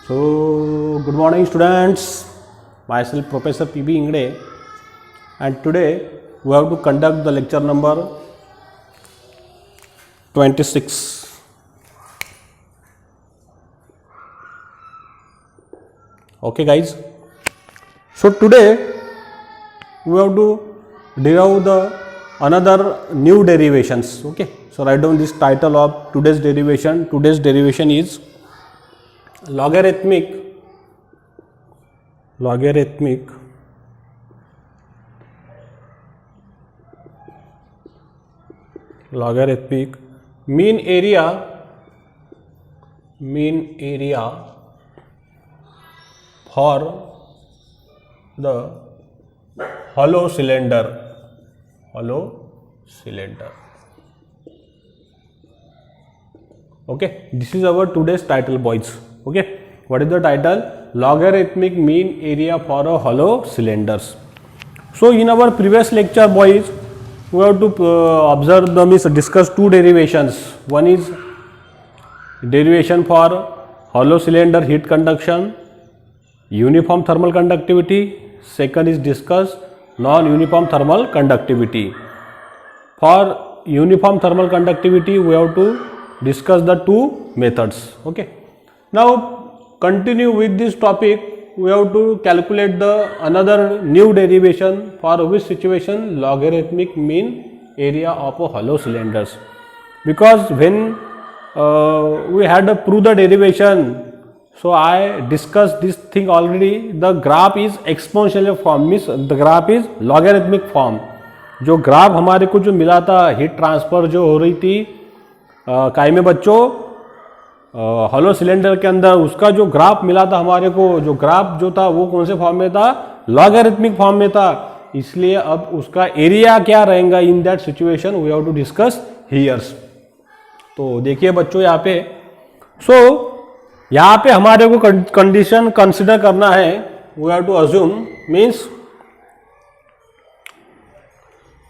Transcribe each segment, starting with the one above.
So, good morning students, myself Professor P.B. Ingde, and today we have to conduct the lecture number 26. Okay guys, so today we have to derive the another new derivations. Okay, so write down this title of today's derivation. Today's derivation is logarithmic mean area for the hollow cylinder. Okay, this is our today's title, boys. Okay, what is the title? Logarithmic mean area for a hollow cylinders. So in our previous lecture, boys, we have to discuss two derivations. One is derivation for hollow cylinder heat conduction, uniform thermal conductivity. Second is discuss non-uniform thermal conductivity. For uniform thermal conductivity, we have to discuss the two methods. Okay, now continue with this topic. We have to calculate the another new derivation for which situation? Logarithmic mean area of a hollow cylinders. Because when we had to prove the derivation, so I discussed this thing already. The graph is exponential form, means the graph is logarithmic form. जो graph हमारे को जो मिला था heat transfer जो हो रही थी काय में बच्चों हॉलो सिलेंडर के अंदर, उसका जो ग्राफ मिला था हमारे को, जो ग्राफ जो था वो कौन से फॉर्म में था? लॉगरिथमिक फॉर्म में था. इसलिए अब उसका एरिया क्या रहेगा in that situation we have to discuss here's. तो देखिए बच्चों यहाँ पे, यहाँ पे हमारे को कंडीशन कंसिडर करना है. We have to assume means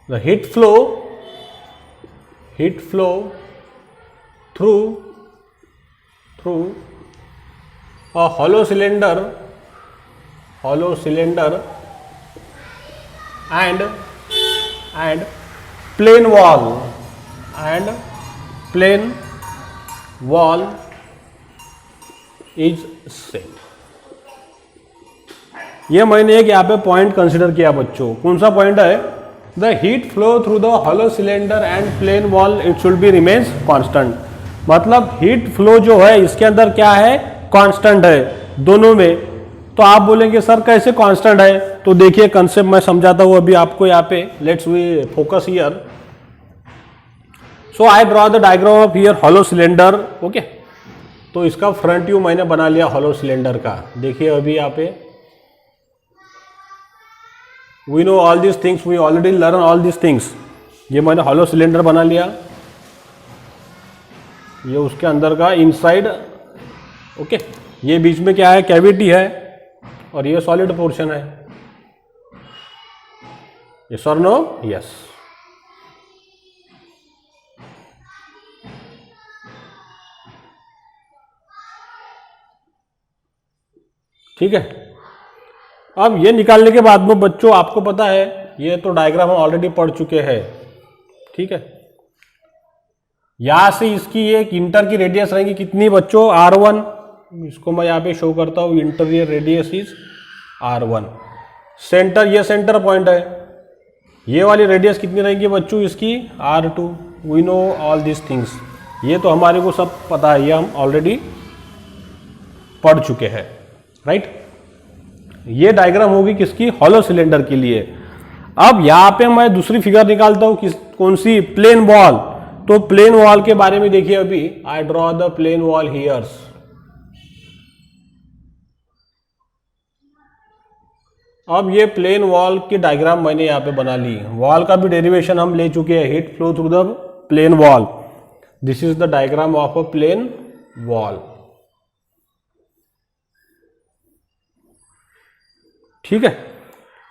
the heat flow through a hollow cylinder and plane wall is same. ये मैंने एक यहाँ पे पॉइंट कंसिडर किया बच्चों. कौन सा पॉइंट है? The heat flow through the hollow cylinder and plane wall it should be remains constant. मतलब हीट फ्लो जो है इसके अंदर क्या है? कांस्टेंट है दोनों में. तो आप बोलेंगे सर कैसे कांस्टेंट है? तो देखिए कंसेप्ट मैं समझाता हूं अभी आपको यहाँ पे. Let's we focus here. So I draw the diagram of here hollow cylinder. Okay, तो इसका फ्रंट व्यू मैंने बना लिया हॉलो सिलेंडर का. देखिए अभी यहाँ पे we know all this things, we already learn all this things. ये मैंने हॉलो सिलेंडर बना लिया. ये उसके अंदर का इनसाइड. ओके, ये बीच में क्या है? कैविटी है और ये सॉलिड पोर्शन है. यस और नो? यस. ठीक है. अब ये निकालने के बाद में बच्चों आपको पता है ये तो डायग्राम हम ऑलरेडी पढ़ चुके हैं. ठीक है, यहां से इसकी एक इंटर की रेडियस रहेगी कितनी बच्चों? R1. इसको मैं यहाँ पे शो करता हूँ. Interior radius is R1. Centre, ये सेंटर पॉइंट है. ये वाली रेडियस कितनी रहेगी बच्चों इसकी? R2. We know all this things. ये तो हमारे को सब पता है, ये हम ऑलरेडी पढ़ चुके हैं. राइट. ये डायग्राम होगी किसकी? हॉलो सिलेंडर के लिए. अब यहाँ पे मैं दूसरी फिगर निकालता हूँ. कौन सी? Plane wall. तो प्लेन वॉल के बारे में देखिए अभी. I draw the plane wall here's. अब ये प्लेन वॉल की डायग्राम मैंने यहां पे बना ली. वॉल का भी डेरिवेशन हम ले चुके हैं. Heat flow through the plane wall. This is the diagram of a plane wall. ठीक है,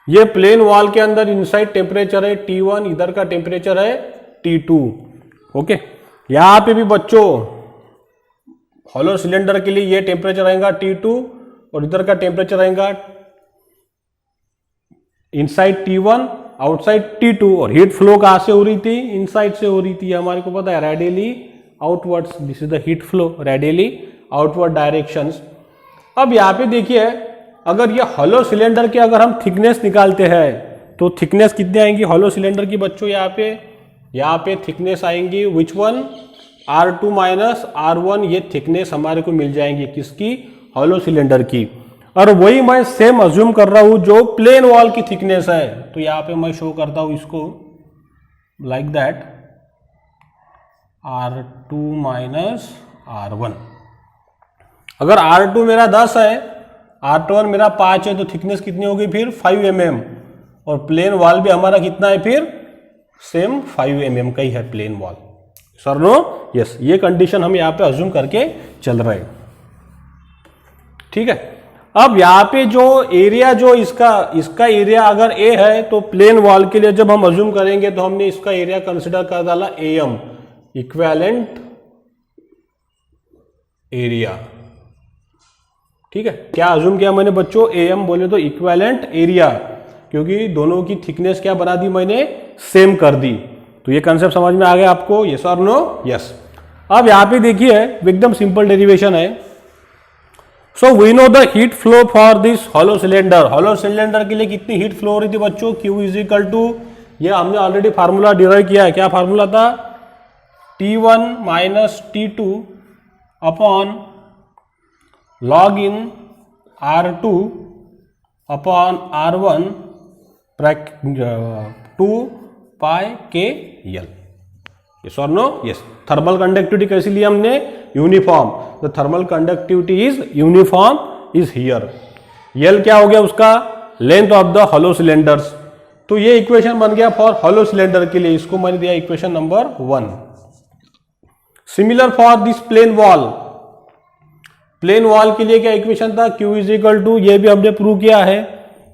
ये प्लेन वॉल के अंदर इनसाइड टेम्परेचर है T1, इधर का टेम्परेचर है T2. ओके, यहां पे भी बच्चों हॉलो सिलेंडर के लिए ये टेम्परेचर रहेगा T2 और इधर का टेम्परेचर रहेगा इनसाइड T1 आउटसाइड T2 और हीट फ्लो कहाँ से हो रही थी, इनसाइड से हो रही थी, हमारे को पता है radially outwards, this is the heat flow radially outward directions. अब यहाँ पे देखिए अगर ये हॉलो सिलेंडर के अगर हम थिकनेस निकालते हैं तो थिकनेस कितनी आएंगी हॉलो सिलेंडर की बच्चों, यहाँ पे थिकनेस आएंगी which one R2 minus R1, ये थिकनेस हमारे को मिल जाएंगी किसकी, हॉलो सिलेंडर की। और वही मैं सेम अज्यूम कर रहा हूं जो प्लेन वॉल की थिकनेस है, तो यहाँ पे मैं शो करता हूं इसको like that R2 minus R1। अगर R2 मेरा 10 है, R1 मेरा 5 है, तो थिकनेस कितनी होगी फिर 5 mm, और प्लेन वॉल भी हमारा कितना है फिर सेम 5 mm का ही है plane wall. Sir no yes, ये कंडीशन हम यहाँ पे अज्यूम करके चल रहे हैं, ठीक है। अब यहाँ पे जो एरिया जो इसका एरिया अगर ए है तो प्लेन वॉल के लिए जब हम अज्यूम करेंगे तो हमने इसका एरिया कंसिडर कर डाला AM इक्विवेलेंट एरिया, ठीक है। क्या अज्यूम किया मैंने बच्चों, AM बोले तो इक्विवेलेंट एरिया, क्योंकि दोनों की थिकनेस क्या बना दी मैंने, सेम कर दी। तो ये कंसेप्ट समझ में आ गया आपको, यस और नो, यस। अब यहाँ पे देखिए एकदम सिंपल डेरिवेशन है। So we know the heat flow for this hollow cylinder, hollow cylinder के लिए कितनी हीट फ्लो हो रही थी बच्चों, Q इज इक्वल टू, ये हमने ऑलरेडी फार्मूला डिराइव किया है, क्या फार्मूला था, T1 minus T2 upon log in R2 upon R1 2 pi k l, yes और नो, यस। थर्मल कंडक्टिविटी कैसी ली हमने, uniform, the thermal conductivity is uniform is here. L क्या हो गया उसका, length of the hollow cylinders. तो ये इक्वेशन बन गया फॉर हॉलो सिलेंडर के लिए, इसको मैंने दिया equation number 1। Similar for this plane wall, plane wall के लिए क्या इक्वेशन था, Q इज इक्वल टू, ये भी हमने प्रूव किया है,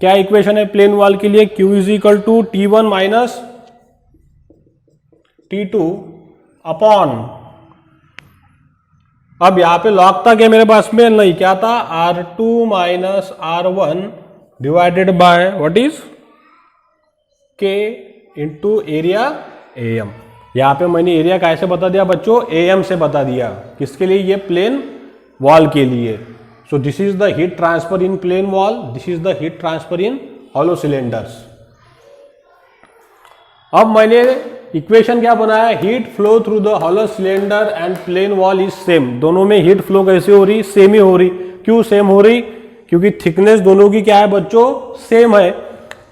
क्या इक्वेशन है प्लेन वॉल के लिए, Q is equal to T1 minus T2 upon, अब यहां पे लॉग था क्या मेरे पास में, नहीं, क्या था, R2 minus R1 divided by what is K into area AM। यहां पे मैंने एरिया कैसे बता दिया बच्चों, AM से बता दिया, किसके लिए, ये प्लेन वॉल के लिए। So this is the heat transfer in plane wall, this is the heat transfer in hollow cylinders. अब मैंने इक्वेशन क्या बनाया, heat flow through the hollow cylinder and plane wall is same, दोनों में heat flow कैसे हो रही, same ही हो रही। क्यों सेम हो रही, क्योंकि थिकनेस दोनों की क्या है बच्चों, सेम है।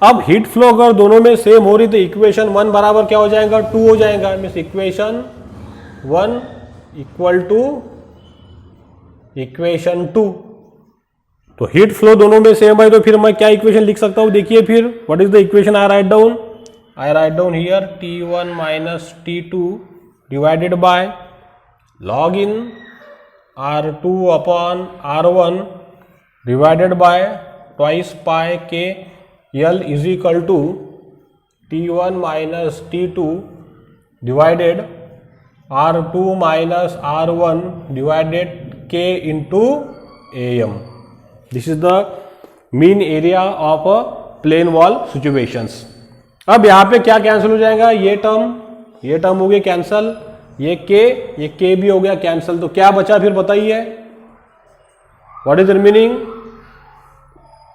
अब हीट फ्लो अगर दोनों में सेम हो रही तो इक्वेशन 1 बराबर क्या हो जाएगा, 2 हो जाएगा, means equation 1 equal to equation 2। तो हीट फ्लो दोनों में सेम है, तो फिर मैं क्या इक्वेशन लिख सकता हूं, देखिए फिर what is the equation I write down, I write down here T1 minus T2 divided by log in R2 upon R1 divided by twice pi K L is equal to T1 minus T2 divided R2 minus R1 divided K into AM. This is the mean area of a plane wall situations. अब यहां पे क्या cancel हो जाएगा, ये term हो गया cancel, ये के भी हो गया कैंसिल, तो क्या बचा फिर बताइए, what is remaining,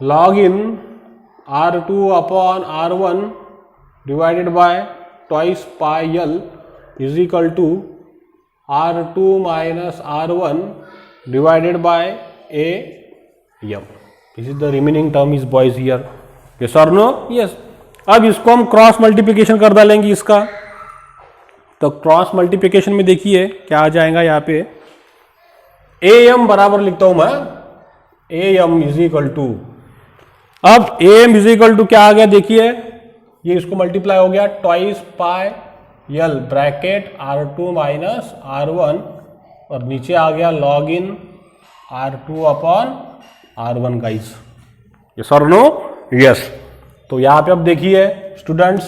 log in R2 upon R1 divided by twice pi L is equal to R2 minus R1 divided by AM। This is the remaining term is boys here, yes और no, yes. अब इसको हम cross multiplication कर डालेंगे इसका, तो cross multiplication में देखिए क्या आ जाएगा, यहाँ पे AM बराबर लिखता हूं मैं, AM इज इक्वल टू, अब AM इज इक्वल टू क्या आ गया देखिए, ये इसको मल्टीप्लाई हो गया twice pi L bracket R2 minus R1 और नीचे आ गया log in R2 upon R1 guys, yes और नो, यस। तो यहां पे अब देखिए students,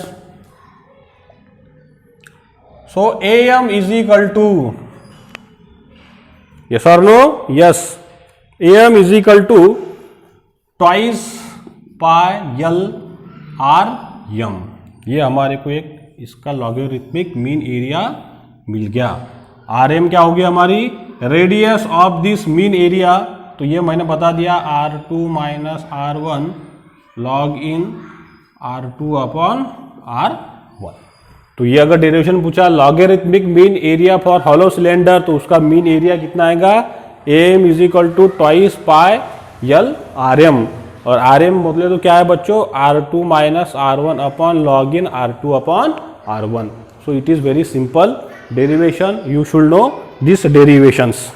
so AM is equal to, yes और no? Yes. AM is equal to twice pi L R M. ये हमारे को एक इसका लॉगरिथमिक मीन एरिया मिल गया. RM क्या होगी हमारी? Radius of this mean area. तो ये मैंने बता दिया R2 minus R1 log in R2 upon R1. तो ये अगर डेरिवेशन पूछा logarithmic mean area for hollow cylinder, तो उसका मीन एरिया कितना आएगा? AM is equal to twice pi L RM. और RM बोले तो क्या है बच्चों? R2 minus R1 upon log in R2 upon R1. So it is very simple derivation. You should know this derivations.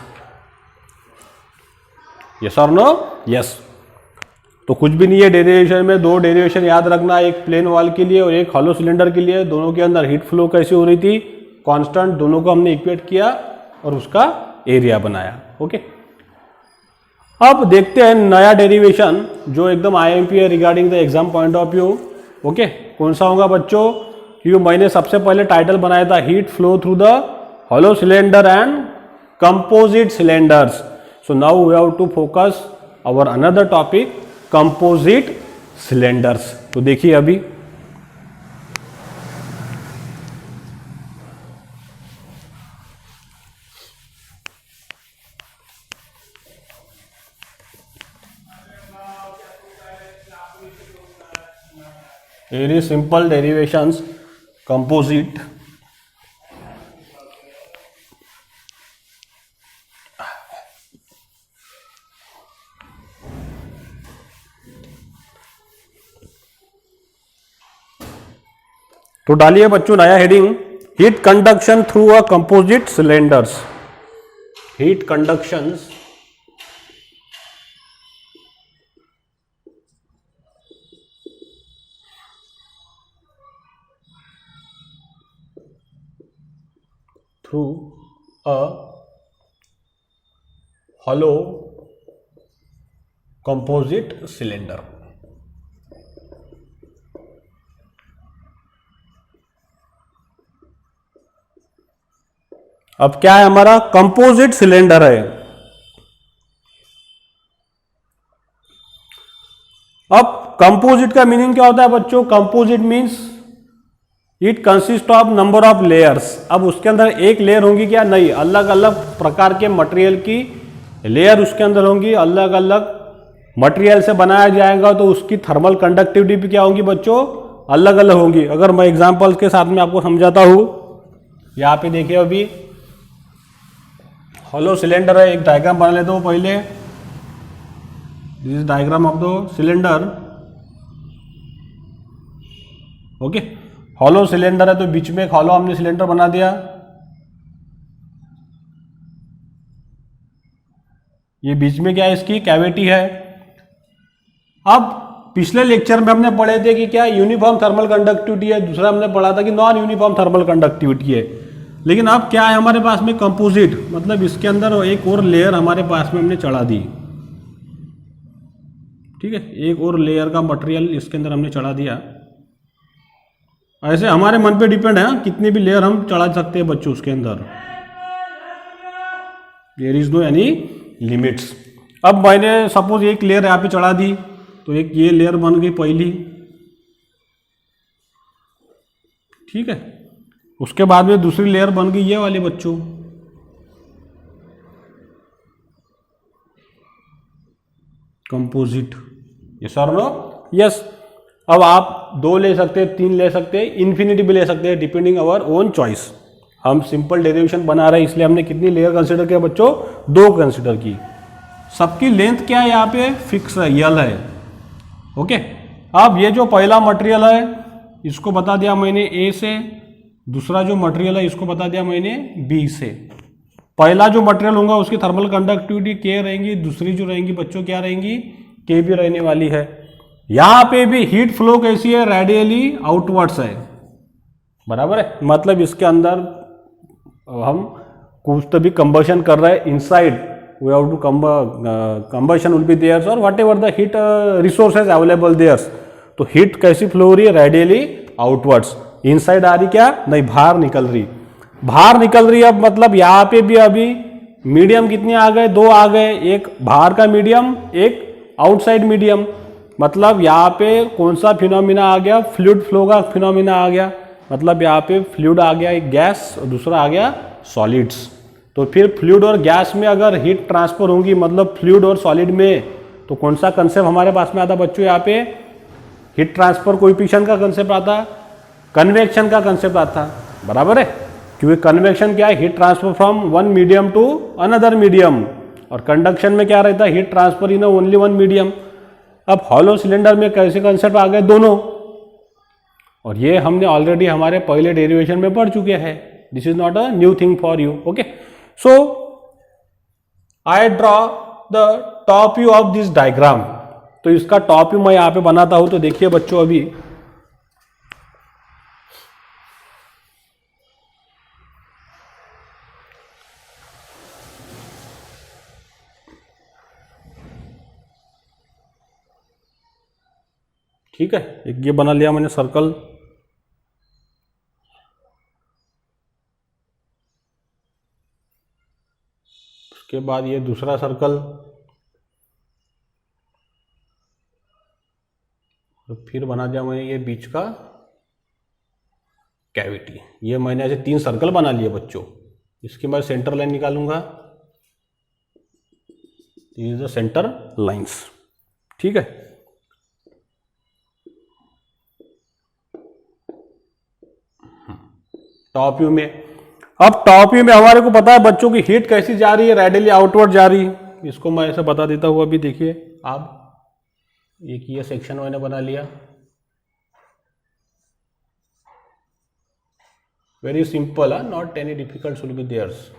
Yes और no? Yes. तो कुछ भी नहीं है डेरिवेशन में. दो डेरिवेशन याद रखना, एक प्लेन वॉल के लिए और एक हॉलो सिलेंडर के लिए. दोनों के अंदर हीट फ्लो कैसी हो रही थी? कांस्टेंट. दोनों को हमने इक्वेट किया और उसका एरिया बनाया. ओके. अब देखते हैं नया डेरिवेशन जो एकदम IMP है regarding the exam point of view. Okay. कौन सा होगा बच्चों? क्योंकि मैंने सबसे पहले टाइटल बनाया था heat flow through the hollow cylinder and composite cylinders. So now we have to focus our another topic, composite cylinders. तो देखिए अभी वेरी सिंपल डेरिवेशंस कंपोजिट. तो डालिए बच्चों नया heading, heat conduction through a composite cylinders. Heat conductions through a hollow composite cylinder. अब क्या है हमारा? कंपोजिट सिलेंडर है. अब कंपोजिट का मीनिंग क्या होता है बच्चों? Composite means it consist of number of layers. अब उसके अंदर एक लेयर होंगी क्या? नहीं, अलग अलग प्रकार के मटेरियल की लेयर उसके अंदर होंगी. अलग अलग मटेरियल से बनाया जाएगा तो उसकी थर्मल कंडक्टिविटी भी क्या होंगी बच्चों? अलग अलग होंगी. अगर मैं एग्जांपल्स के साथ में आपको समझाता हूं, यहां पे देखिए अभी हॉलो सिलेंडर है. एक डायग्राम बना लेता हूं पहले. This is diagram of the cylinder. Okay. Hollow cylinder है तो बीच में एक हॉलो हमने सिलेंडर बना दिया. ये बीच में क्या है? इसकी कैविटी है. अब पिछले लेक्चर में हमने पढ़े थे कि क्या यूनिफॉर्म थर्मल कंडक्टिविटी है, दूसरा हमने पढ़ा था कि नॉन यूनिफॉर्म थर्मल कंडक्टिविटी है. लेकिन अब क्या है हमारे पास में? कंपोजिट. मतलब इसके अंदर एक और लेयर हमारे पास में हमने चढ़ा दी. ठीक है, एक और लेयर का मटेरियल इसके अंदर हमने चढ़ा दिया. ऐसे हमारे मन पे डिपेंड है कितनी भी लेयर हम चढ़ा सकते हैं बच्चों उसके अंदर. There is no any limits. अब मैंने सपोज एक लेयर यहाँ पे चढ़ा दी तो एक ये लेयर बन गई पहली. ठीक है. उसके बाद में दूसरी लेयर बन गई ये वाली बच्चों. कंपोजिट. यस और नो? यस. अब आप दो ले सकते हैं, तीन ले सकते हैं, इन्फिनिटी भी ले सकते हैं, डिपेंडिंग अवर ओन चॉइस. हम सिंपल डेरिवेशन बना रहे हैं इसलिए हमने कितनी लेयर कंसिडर किया बच्चों? दो कंसिडर की. सबकी लेंथ क्या है? यहाँ पे फिक्स है, यल है. ओके. अब ये जो पहला मटेरियल है इसको बता दिया मैंने ए से, दूसरा जो मटेरियल है इसको बता दिया मैंने बी से. पहला जो मटेरियल होगा उसकी थर्मल कंडक्टिविटी के रहेंगी, दूसरी जो रहेंगी बच्चों क्या रहेंगी? के भी रहने वाली है. यहां पे भी हीट फ्लो कैसी है? रेडियली आउटवर्ड्स है. बराबर है. मतलब इसके अंदर हम कुछ तो भी कंबशन कर रहे हैं inside. We have to combustion will be there's और whatever the heat resources available there's. तो हीट कैसी फ्लो हो रही है? Radially outwards. इनसाइड आ रही क्या? नहीं, बाहर निकल रही. बाहर निकल रही है. अब मतलब यहाँ पे भी अभी मीडियम कितने आ गए, 2 आ गए, एक बाहर का मीडियम, एक आउटसाइड मीडियम। मतलब यहाँ पे कौन सा फिनोमिना आ गया, फ्लूइड फ्लो का फिनोमिना आ गया। मतलब यहाँ पे फ्लूइड आ गया एक गैस और दूसरा आ गया सॉलिड्स। तो फिर फ्लूइड और गैस में अगर हीट ट्रांसफर होंगी, मतलब फ्लूइड और सॉलिड में, तो कौन सा कंसेप्ट हमारे पास में आता बच्चों, यहाँ पे हीट ट्रांसफर कोएफिशिएंट का कंसेप्ट आता, कन्वेक्शन का कंसेप्ट आता, बराबर है। क्योंकि कन्वेक्शन क्या है, heat transfer from one medium to another medium, और कंडक्शन में क्या रहता है, heat transfer in only one medium. अब हॉलो सिलेंडर में कैसे कंसेप्ट आ गए, दोनों, और ये हमने ऑलरेडी हमारे पहले डेरिवेशन में पढ़ चुके हैं। This is not a new thing for you. Okay, so I draw the top view of this diagram. तो इसका टॉप व्यू मैं यहां पे बनाता हूं। तो देखिए बच्चों, अभी ठीक है, एक ये बना लिया मैंने सर्कल। उसके बाद ये दूसरा सर्कल, और फिर बना दिया मैंने ये बीच का कैविटी। ये मैंने ऐसे 3 सर्कल बना लिए बच्चों। इसकी मैं सेंटर लाइन निकालूंगा, ये इज द सेंटर लाइंस। ठीक है, टॉप व्यू में, अब टॉप व्यू में हमारे को पता है बच्चों की हीट कैसी जा रही है, रेडियली आउटवर्ड जा रही है। इसको मैं ऐसे बता देता हूँ। अभी देखिए आप, एक ये सेक्शन मैंने बना लिया, very simple, not any difficult should be there's.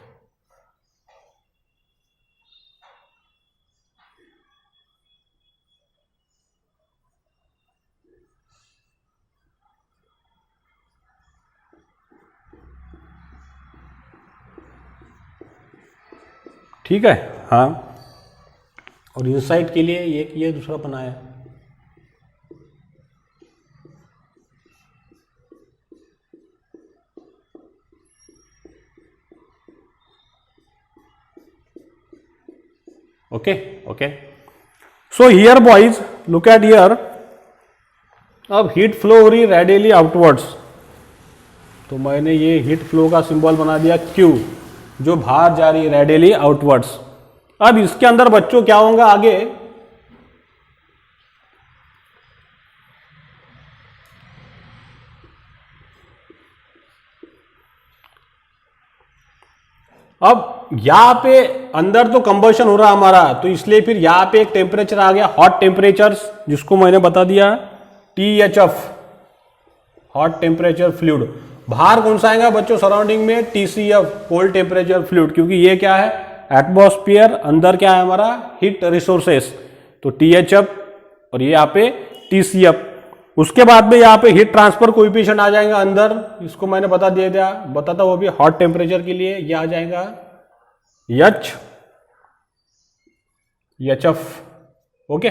ठीक है, हाँ, और इनसाइड के लिए एक ये दूसरा बनाया। Okay okay, so here boys look at here. अब हीट फ्लो हो रही रेडियली आउटवर्ड्स, तो मैंने ये हीट फ्लो का सिंबल बना दिया Q, जो बाहर जा रही है रेडियली आउटवर्ड्स। अब इसके अंदर बच्चों क्या होगा आगे, अब यहां पे अंदर तो कंबशन हो रहा हमारा, तो इसलिए फिर यहां पे एक टेम्परेचर आ गया, हॉट टेम्परेचर, जिसको मैंने बता दिया THF, हॉट टेम्परेचर फ्लूइड। बाहर कौन सा आएगा बच्चों सराउंडिंग में, TCF, कोल्ड टेम्परेचर फ्लूइड, क्योंकि ये क्या है एटमॉस्फेयर, अंदर क्या है हमारा हिट रिसोर्सेस, तो THF और ये यहाँ पे TCF। उसके बाद में यहाँ पे हीट ट्रांसफर कोएफिशिएंट आ जाएगा अंदर, इसको मैंने बता दिया था, बताता वो भी हॉट टेम्परेचर के लिए, ये आ जाएगा HF। Okay,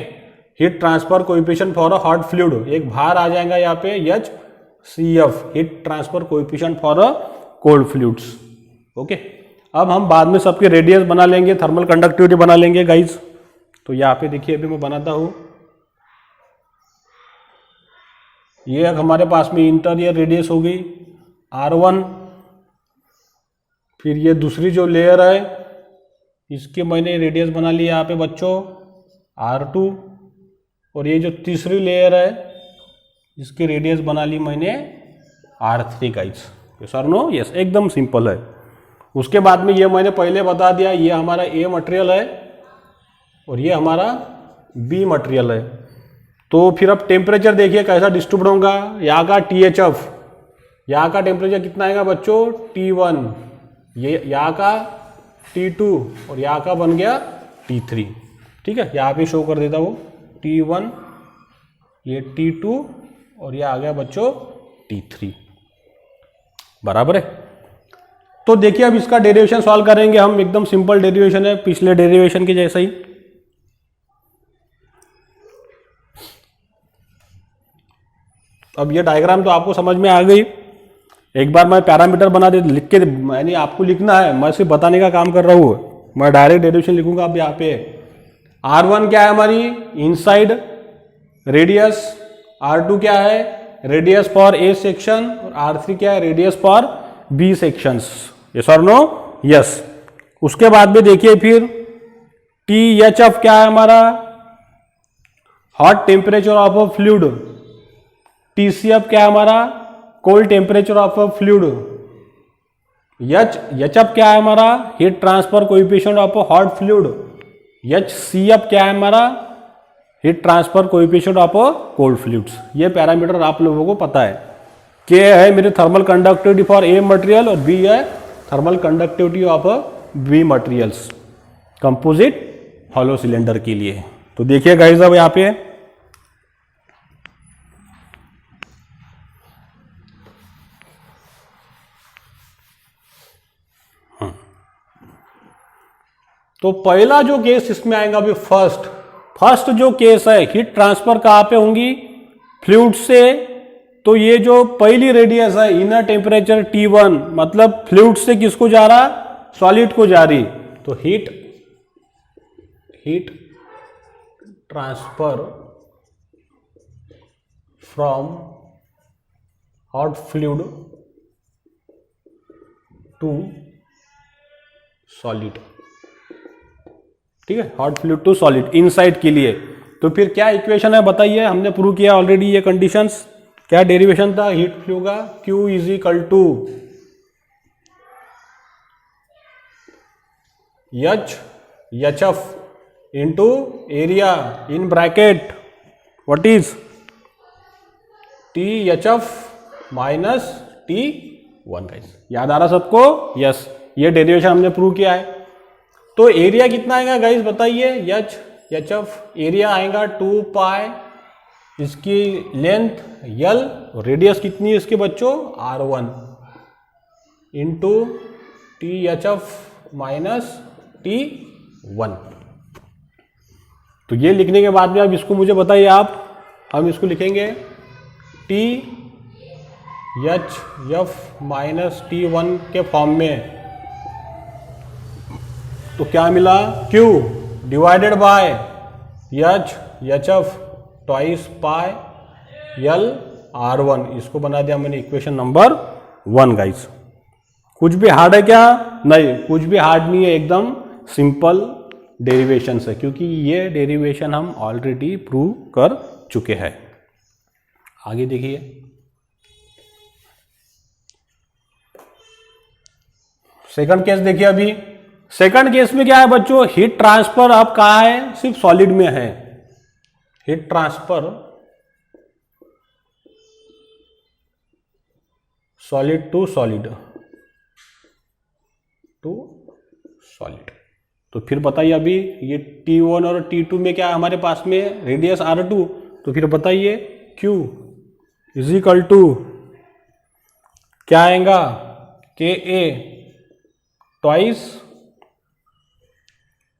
heat transfer coefficient for a hot fluid, एक बाहर आ जाएगा यहाँ पे HCF, heat transfer coefficient for a cold fluids. Okay, अब हम बाद में सबके रेडियस बना लेंगे, थर्मल कंडक्टिविटी बना लेंगे गाइज। तो यहाँ पे देखिए अभी मैं बनाता हूं, ये हमारे पास में इंटीरियर रेडियस हो गई R1, फिर ये दूसरी जो लेयर है इसके मैंने रेडियस बना लिया यहाँ पे बच्चों R2, और ये जो तीसरी लेयर है इसकी रेडियस बना ली मैंने R3 guys. Sir no, yes, एकदम सिंपल है। उसके बाद में ये मैंने पहले बता दिया, ये हमारा A मटेरियल है और ये हमारा B मटेरियल है। तो फिर अब टेम्परेचर देखिए कैसा डिस्ट्रीब्यूट होगा, यहाँ का THF, यहाँ का टेम्परेचर कितना आएगा बच्चों T1, ये यहाँ का T2 और यहाँ का बन गया T3। ठीक है, यहाँ पे शो कर देता हूँ T1, ये T2 और ये आ गया बच्चों T3, बराबर है। तो देखिए अब इसका डेरिवेशन सॉल्व करेंगे हम, एकदम सिंपल डेरिवेशन है पिछले डेरिवेशन के जैसा ही। अब ये डायग्राम तो आपको समझ में आ गई। एक बार मैं पैरामीटर बना दे, लिख के यानी आपको लिखना है, मैं सिर्फ बताने का काम कर रहा हूँ। मैं डायरेक्ट डेरिवेशन लिखूंगा अब यहाँ पे। R1 क्या है हमारी इनसाइड रेडियस, R2 क्या है रेडियस फॉर ए सेक्शन और R3 क्या है radius for B sections. Yes और नो? यस। उसके बाद में देखिए फिर THF क्या है हमारा hot temperature of a fluid, TCF क्या है हमारा cold temperature of a fluid, HF क्या है हमारा heat transfer coefficient of a hot fluid, HCF क्या है हमारा heat transfer coefficient of a cold fluids. ये पैरामीटर आप लोगों को पता है। K है मेरी thermal conductivity for a material और B है thermal conductivity of a B materials composite hollow cylinder के लिए। तो देखिए गाइस अब यहाँ पे तो पहला जो केस इसमें आएगा अभी फर्स्ट जो केस है हीट ट्रांसफर कहाँ पे होंगी फ्लूइड से। तो ये जो पहली रेडियस है इनर टेम्परेचर T1 मतलब फ्लूइड से किसको जा रहा सॉलिड को जा रही। तो heat transfer from hot fluid to solid, ठीक है hot fluid to solid inside के लिए। तो फिर क्या इक्वेशन है बताइए, हमने प्रूव किया ऑलरेडी ये कंडीशंस। क्या डेरिवेशन था हीट फ्लो का Q is equal to HF into area in bracket what is THF minus T1 guys. याद आ रहा सबको? यस। ये डेरिवेशन हमने प्रूव किया है। तो एरिया कितना आएगा गाइस बताइए, HF एरिया आएगा 2 पाई, इसकी लेंथ L और रेडियस कितनी है इसके बच्चों R1 into THF minus T1। तो ये लिखने के बाद में अब इसको मुझे बताइए आप, हम इसको लिखेंगे THF माइनस T1 के फॉर्म में। तो क्या मिला Q divided bye HF twice pi L R1। इसको बना दिया मैंने इक्वेशन नंबर 1 गाइस। कुछ भी हार्ड है क्या? नहीं, कुछ भी हार्ड नहीं है, एकदम सिंपल डेरिवेशन है क्योंकि ये डेरिवेशन हम ऑलरेडी प्रूव कर चुके हैं। आगे देखिए सेकंड केस देखिए। अभी सेकंड केस में क्या है बच्चों, हीट ट्रांसफर अब कहाँ है, सिर्फ सॉलिड में है। Heat transfer solid to solid तो फिर बताइए अभी ये T1 और T2 में क्या है हमारे पास में रेडियस R2। तो फिर बताइए Q इज इक्वल टू क्या आएगा KA twice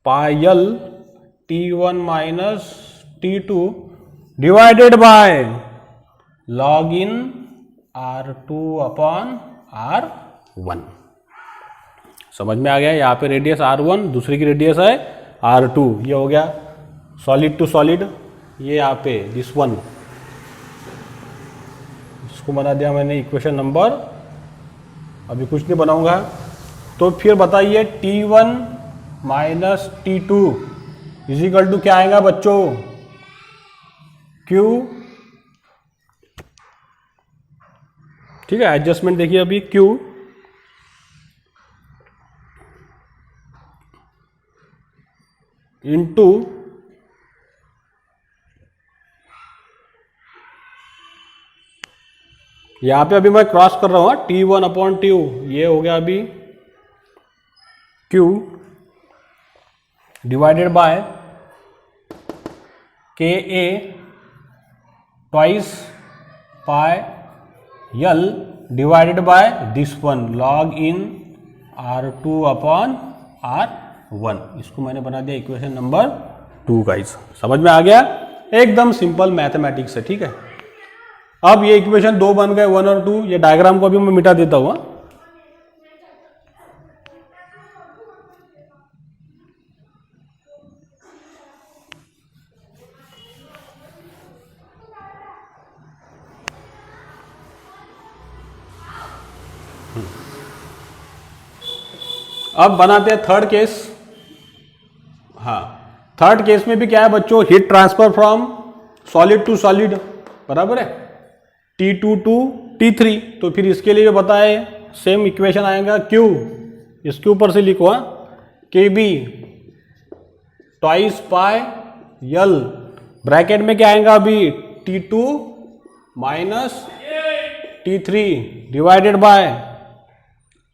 pi L T1 minus T2 divided by log in R2 upon R1। समझ में आ गया? यहाँ पे रेडियस R1, दूसरी की रेडियस है R2। ये हो गया सॉलिड टू सॉलिड। ये यहाँ पे दिस वन, इसको बना दिया मैंने इक्वेशन नंबर, अभी कुछ नहीं बनाऊंगा। तो फिर बताइए T1 minus T2 is equal to क्या आएगा बच्चों, Q, ठीक है एडजस्टमेंट देखिए अभी Q इंटू यहां पे अभी मैं क्रॉस कर रहा हूं T1 अपॉन T, ये हो गया अभी Q divided bye KA twice pi L divided by this one log in R2 upon R1। इसको मैंने बना दिया इक्वेशन नंबर 2 गाइस। समझ में आ गया? एकदम सिंपल मैथमेटिक्स है, ठीक है। अब ये इक्वेशन 2 बन गए 1 और 2। ये डायग्राम को अभी मैं मिटा देता हूं। अब बनाते हैं थर्ड केस। हाँ, थर्ड केस में भी क्या है बच्चों, heat transfer from solid to solid, बराबर है, T2 टू T3। तो फिर इसके लिए बताए सेम इक्वेशन आएगा Q, इसके ऊपर से लिखो KB twice pi L, bracket में क्या आएगा अभी T2 minus T3 divided by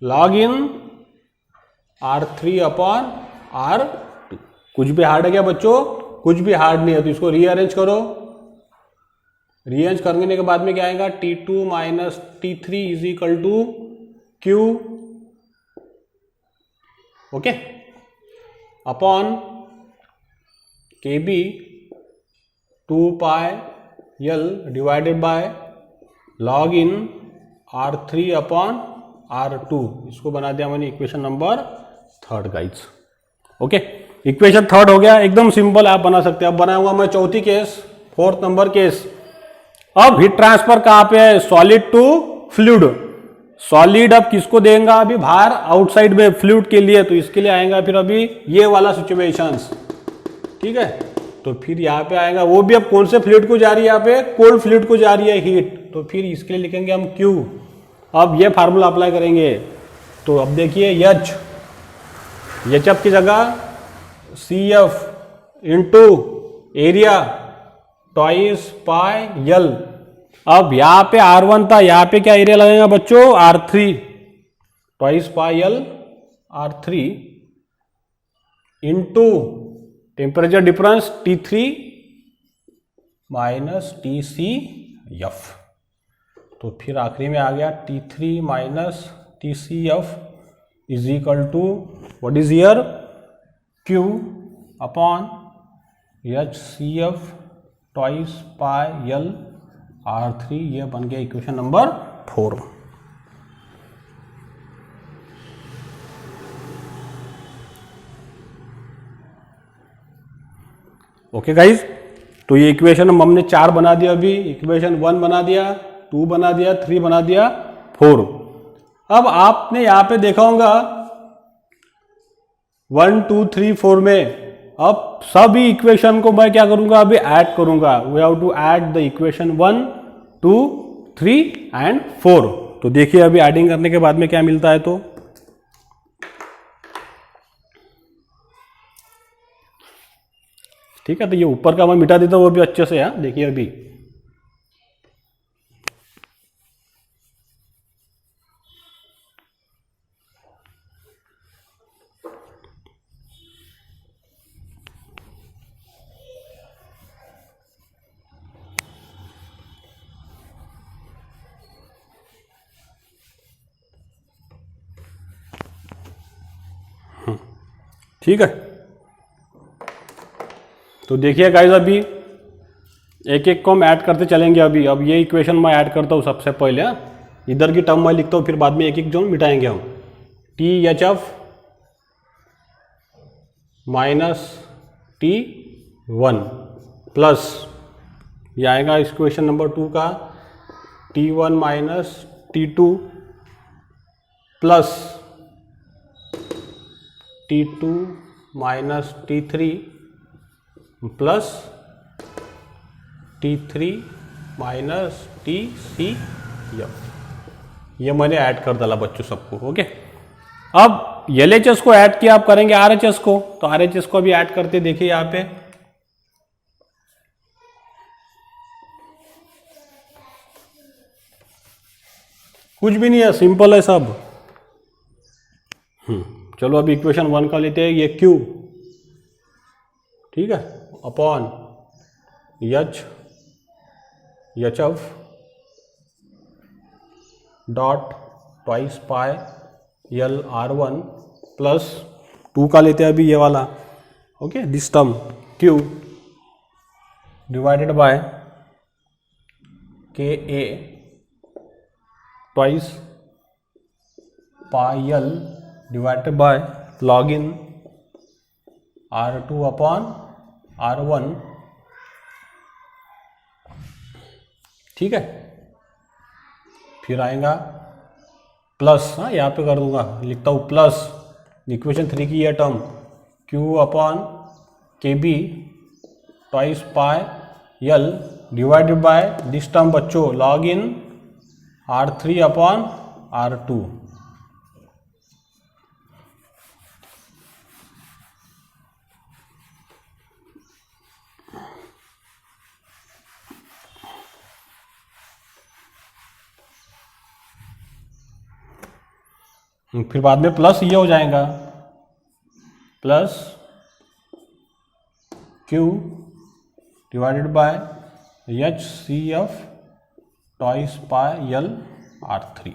log in R3 upon R2। कुछ भी हार्ड है क्या बच्चों? कुछ भी हार्ड नहीं है, तो इसको रीअरेंज करो। रीअरेंज करने के बाद में क्या आएगा, T2 minus T3 is equal to Q, okay, upon KB 2 pi L divided by log in R3 upon R2। इसको बना दिया मैंने equation number third guys. Okay, equation third हो गया, एकदम सिंपल आप बना सकते हैं। अब बनाऊंगा मैं चौथी केस, फोर्थ नंबर केस। अब हीट ट्रांसफर कहां पे है, सॉलिड टू फ्लूइड। सॉलिड अब किसको देगा, अभी बाहर आउटसाइड में फ्लूइड के लिए, तो इसके लिए आएगा फिर अभी ये वाला सिचुएशंस, ठीक है। तो फिर यहाँ पे आएगा, वो भी अब कौन से फ्लूइड को जा रही है, यहाँ पे कोल्ड फ्लूइड को जा रही है हीट, तो फिर इसके लिए लिखेंगे हम Q। अब ये फार्मूला अप्लाई करेंगे, तो अब देखिए एच की जगह CF into area twice pi L। अब यहाँ पे R1 था, यहाँ पे क्या एरिया लगेगा बच्चों, R3 twice pi L R3 into temperature difference T3 minus TCF। तो फिर आखिरी में आ गया T3 minus TCF is equal to what is here Q upon HCF twice pi L R3। ये बन गया इक्वेशन नंबर 4। ओके गाइज, तो ये इक्वेशन हमने 4 बना दिया अभी। इक्वेशन 1 बना दिया, 2 बना दिया, 3 बना दिया, 4। अब आपने यहाँ पे देखा होगा 1 2 3 4 में, अब सभी इक्वेशन को मैं क्या करूंगा, अभी ऐड करूंगा। We have to add the equation 1 2 3 and 4। तो देखिए अभी एडिंग करने के बाद में क्या मिलता है, तो ठीक है। तो ये ऊपर का मैं मिटा देता हूं वो भी अच्छे से, है देखिए अभी ठीक है। तो देखिए गाइस अभी एक एक को हम ऐड करते चलेंगे अभी। अब ये इक्वेशन मैं ऐड करता हूँ सबसे पहले, इधर की टर्म मैं लिखता हूँ, फिर बाद में एक एक जो मिटाएंगे हम। THF माइनस T1 प्लस ये आएगा इक्वेशन नंबर 2 का T1 minus T2 plus T2 minus T3 plus T3 minus TCF। ये मैंने ऐड कर डाला बच्चों सबको, ओके। अब LHS को ऐड किया, आप करेंगे RHS को, तो RHS को भी ऐड करते देखिए यहाँ पे। कुछ भी नहीं है, सिंपल है सब। चलो अभी इक्वेशन 1 का लेते हैं, ये Q, ठीक है, upon HF dot twice pi L R1 plus 2 का लेते हैं अभी ये वाला, okay, this term Q divided bye KA twice pi L divided by log in R2 upon R1, ठीक है। फिर आएगा प्लस, हाँ यहाँ पे कर दूंगा, लिखता हूँ प्लस इक्वेशन 3 की यह term Q upon K B twice pi L divided by this term बच्चों log in R3 upon R2। फिर बाद में प्लस ये हो जाएगा plus Q divided by H C F twice pi L R3।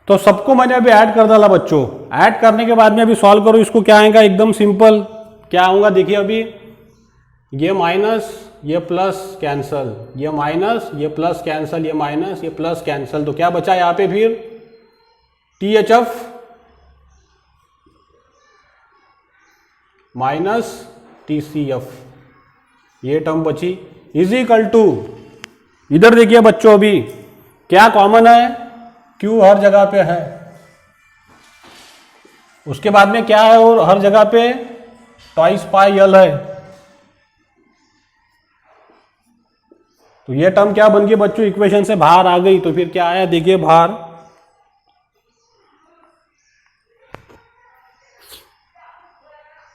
तो सबको मैंने अभी ऐड कर डाला बच्चों। ऐड करने के बाद में अभी सॉल्व करो इसको, क्या आएगा एकदम सिंपल। क्या आऊंगा देखिए, अभी ये माइनस ये प्लस कैंसल, ये माइनस ये प्लस कैंसल, ये माइनस ये प्लस कैंसल, तो क्या बचा यहाँ पे फिर THF माइनस TCF, ये टर्म बची इज इक्वल टू, इधर देखिए बच्चों अभी क्या कॉमन है, Q हर जगह पे है, उसके बाद में क्या है और हर जगह पे ट्वाइस पाई एल है। तो ये टर्म क्या बन गई बच्चों, इक्वेशन से बाहर आ गई। तो फिर क्या आया देखिए बाहर,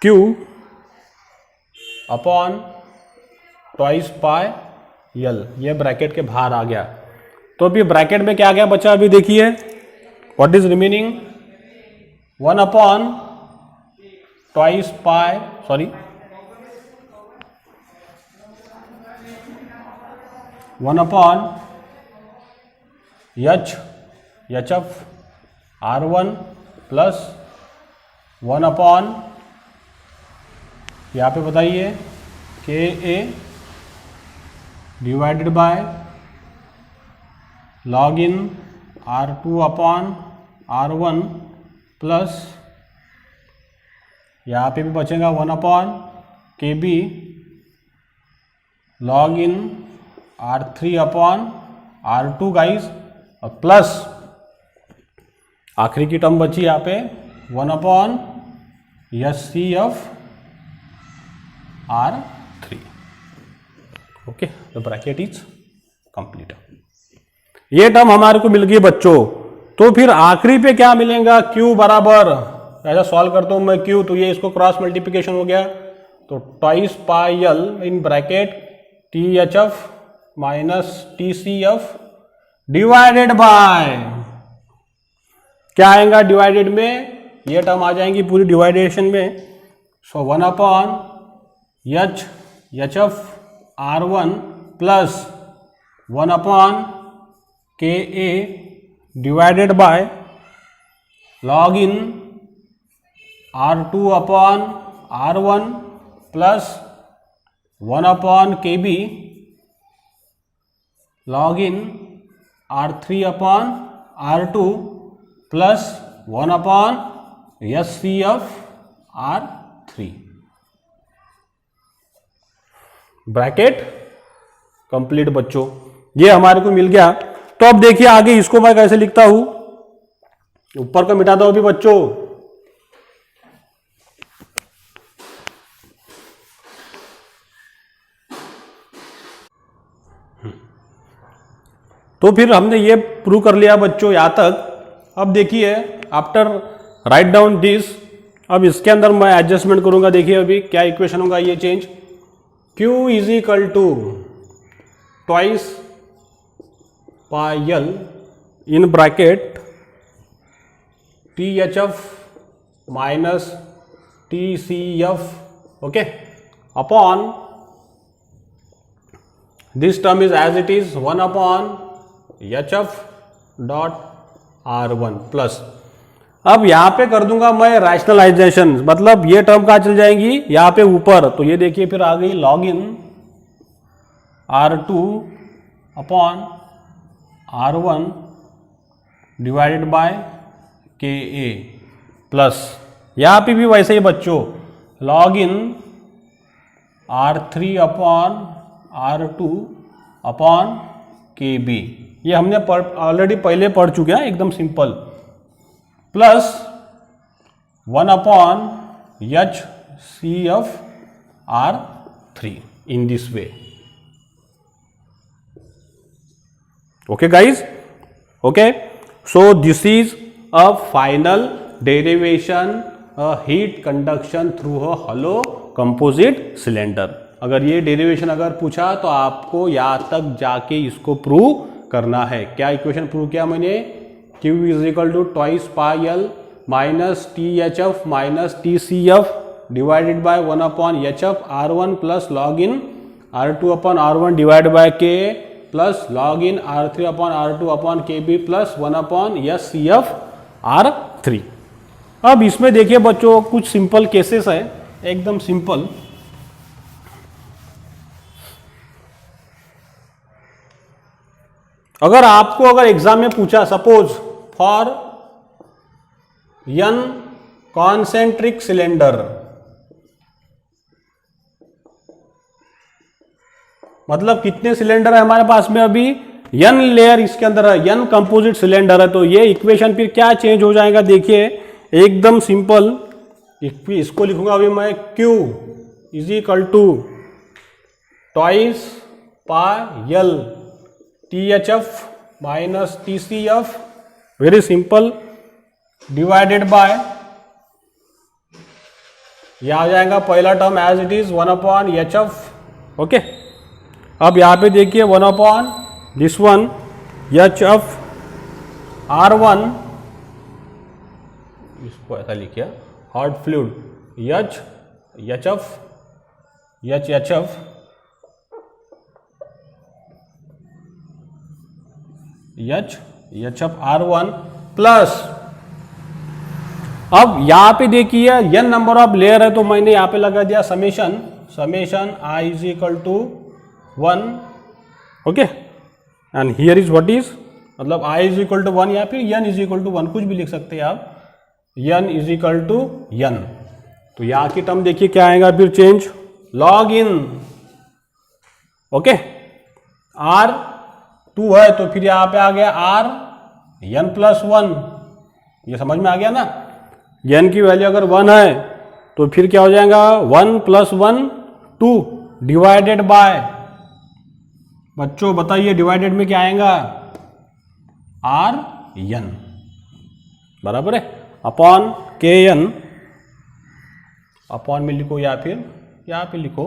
Q upon twice pi L, ये ब्रैकेट के बाहर आ गया। तो अभी ब्रैकेट में क्या क्या बचा अभी देखिए, what is remaining 1 upon twice pi, sorry 1 upon H F R1 plus 1 upon, यहाँ पे बताइए KA divided by log in R2 upon R1 plus, यहाँ पे भी बचेगा 1 upon KB log in R3 upon R2 guys, और प्लस आखिरी की टर्म बची यहाँ पे 1 upon HCF R3। Okay, the bracket is complete. ये टर्म हमारे को मिल गई बच्चों। तो फिर आखिरी पे क्या मिलेगा, Q बराबर, ऐसा सॉल्व करता हूं मैं Q, तो ये इसको क्रॉस मल्टीप्लिकेशन हो गया, तो twice pi L in bracket THF minus TCF divided bye, क्या आएगा डिवाइडेड में, ये टर्म आ जाएंगी पूरी डिवाइडेशन में। सो 1 upon HF R1 plus 1 upon KA divided by log in R2 upon R1 plus 1 upon KB log in R3 upon R2 plus 1 upon HCF R3। Bracket complete बच्चों, ये हमारे को मिल गया। तो अब देखिए आगे इसको मैं कैसे लिखता हूं, ऊपर का मिटा दो अभी बच्चों। तो फिर हमने ये प्रूव कर लिया बच्चों यहां तक। अब देखिए आफ्टर राइट डाउन दिस, अब इसके अंदर मैं एडजस्टमेंट करूंगा। देखिए अभी क्या इक्वेशन होगा ये change, Q is equal to twice pi L in bracket THF minus TCF, okay, upon this term is as it is 1 upon HF dot R1 plus, अब यहां पे कर दूंगा मैं रैशनलाइजेशन, मतलब ये टर्म कहां चल जाएंगी यहां पे ऊपर। तो ये देखिए फिर आ गई log in R2 upon R1 divided bye KA plus यहाँ पे भी वैसे ही बच्चों log in R3 upon R2 upon KB, ये हमने ऑलरेडी पहले पढ़ चुके हैं, एकदम simple, plus 1 upon HCF R3 in this way. Okay guys, okay, so this is a final derivation heat conduction through a hollow composite cylinder. अगर ये derivation अगर पूछा तो आपको यहाँ तक जाके इसको प्रूव करना है। क्या इक्वेशन प्रूव किया मैंने, Q is equal to twice pi L minus THF minus TCF divided by 1 upon HF R1 plus log in R2 upon R1 divide by K plus log in R3 upon R2 upon KB plus 1 upon SCF R3। अब इसमें देखिए बच्चों कुछ simple cases है, एकदम simple. अगर आपको अगर एग्जाम में पूछा suppose for n concentric cylinder, मतलब कितने सिलेंडर है हमारे पास में, अभी n लेयर इसके अंदर है, n कंपोजिट सिलेंडर है, तो ये इक्वेशन फिर क्या चेंज हो जाएगा, देखिए एकदम सिंपल। इसको लिखूंगा अभी मैं Q is equal to twice pi L THF minus TCF, very simple, divided by, यह आ जाएगा पहला term as it is 1 upon HF। Okay, अब यहाँ पे देखिए 1 upon this one HF R1, इसको ऐसा लिखिए hot fluid HF R1 plus, अब यहां पे देखिए n नंबर ऑफ लेयर है तो मैंने यहां पे लगा दिया summation I is equal to 1, okay, and here is what is, मतलब I इज इक्वल टू 1 या फिर n इज इक्वल टू 1, कुछ भी लिख सकते हैं आप, n is equal to n। तो यहां की टर्म देखिए क्या आएगा फिर change, log in, okay, R2 है तो फिर यहां पे आ गया R n प्लस 1, ये समझ में आ गया ना, n की वैल्यू अगर 1 है तो फिर क्या हो जाएगा 1 प्लस 1 2 डिवाइडेड बाय, बच्चों बताइए डिवाइडेड में क्या आएगा RN, बराबर है, अपॉन KN, अपॉन में लिखो या फिर यहाँ पे लिखो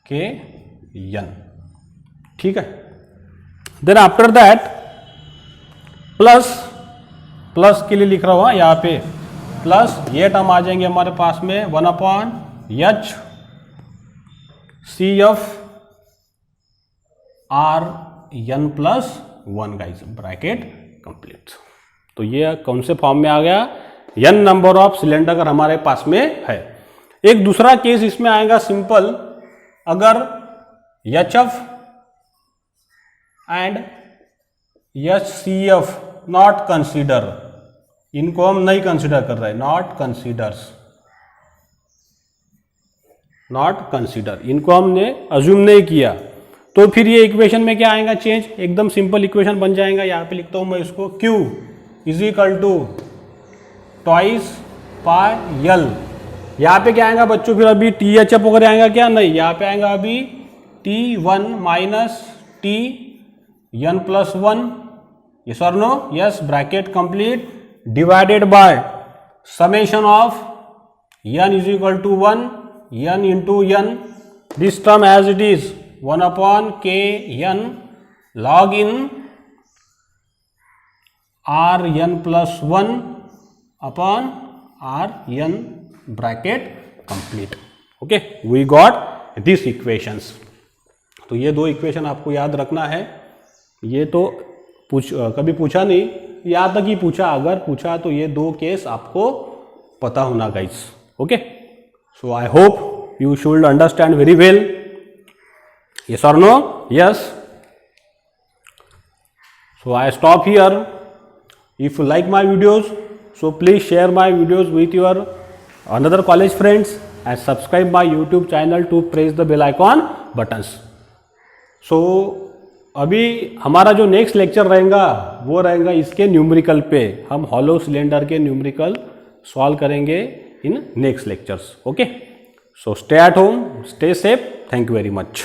KN, ठीक है। देन आफ्टर दैट प्लस के लिए लिख रहा हूं यहाँ पे, प्लस ये टर्म आ जाएंगे हमारे पास में 1 upon HCF RN plus 1 guys, bracket complete. तो ये कौन से फॉर्म में आ गया, n नंबर ऑफ सिलेंडर अगर हमारे पास में है। एक दूसरा केस इसमें आएगा सिंपल, अगर HF and HCF not consider, इनको हम नहीं कंसीडर कर रहे, नॉट कंसीडर, इनको हमने अज्यूम नहीं किया, तो फिर ये इक्वेशन में क्या आएगा चेंज, एकदम सिंपल इक्वेशन बन जाएगा। यहाँ पे लिखता हूं मैं इसको Q is equal to twice pi L, यहाँ पे क्या आएगा बच्चों, फिर अभी THF वगैरह आएगा क्या, नहीं, यहाँ पे आएगा अभी T1 minus TN plus 1, yes और no, yes, bracket complete, divided by summation of n is equal to 1 n into n, this term as it is 1 upon KN log in RN plus 1 upon RN, bracket complete. Okay, we got this equations. तो ये दो equation आपको याद रखना है, ये तो कभी पूछा नहीं, यहाँ तक ही पूछा, अगर पूछा तो ये दो केस आपको पता होना guys. Okay, so I hope you should understand very well, yes और no, yes. So I stop here. If you like my videos, so please share my videos with your another college friends and subscribe my YouTube channel to press the bell icon buttons. So अभी हमारा जो next lecture रहेगा वो रहेगा इसके numerical पे. हम hollow cylinder के न्यूमेरिकल सॉल्व करेंगे in next lectures. Okay, so stay at home, stay safe. Thank you very much.